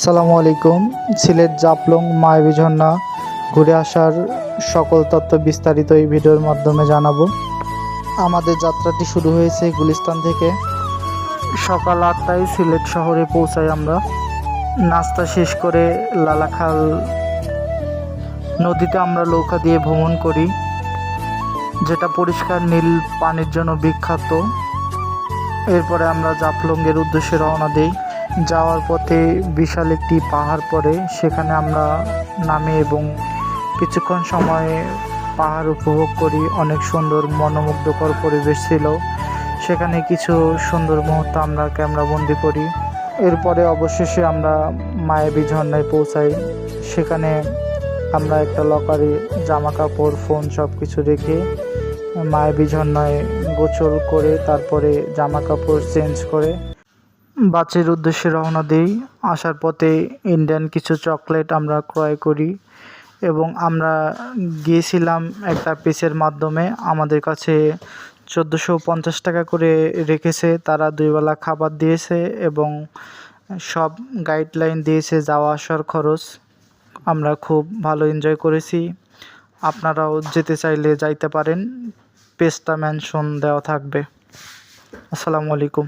আসসালামু আলাইকুম। সিলেট জাফলং মায়াবী ঝর্ণা ঘুরে আসার সকল তথ্য বিস্তারিত এই ভিডিওর মাধ্যমে জানাবো। আমাদের যাত্রাটি শুরু হয়েছে গুলিস্তান থেকে। সকাল 8টায় সিলেট শহরে পৌঁছাই আমরা। নাস্তা শেষ করে লালাখাল নদীতে আমরা নৌকা দিয়ে ভ্রমণ করি, যেটা পরিষ্কার নীল পানির জন্য বিখ্যাত। এরপরে আমরা জাফলংয়ের উদ্দেশ্যে রওনা দিই। যাওয়ার পথে বিশাল একটি পাহাড় পড়ে, সেখানে আমরা নামি এবং কিছুক্ষণ সময় পাহাড় উপভোগ করি। অনেক সুন্দর মনোমুগ্ধকর পরিবেশ ছিল, সেখানে কিছু সুন্দর মুহূর্ত আমরা ক্যামেরাবন্দি করি। এরপরে অবশেষে আমরা মায়াবী ঝর্ণায় পৌঁছাই। সেখানে আমরা একটা লকারে জামা কাপড়, ফোন সব কিছু রেখে মায়াবী ঝর্ণায় গোসল করে তারপরে জামা কাপড় চেঞ্জ করে বাসের উদ্দেশ্যে রওনা দিই। আসার পথে ইন্ডিয়ান কিছু চকলেট আমরা ক্রয় করি এবং আমরা গিয়েছিলাম একটা পেজের মাধ্যমে। আমাদের কাছে 1450 টাকা করে রেখেছে, তারা 2 বেলা খাবার দিয়েছে এবং সব গাইডলাইন দিয়েছে যাওয়া আসার খরচ। আমরা খুব ভালো এনজয় করেছি। আপনারাও যেতে চাইলে যাইতে পারেন, পেজটা মেনশন দেওয়া থাকবে। আসসালামু আলাইকুম।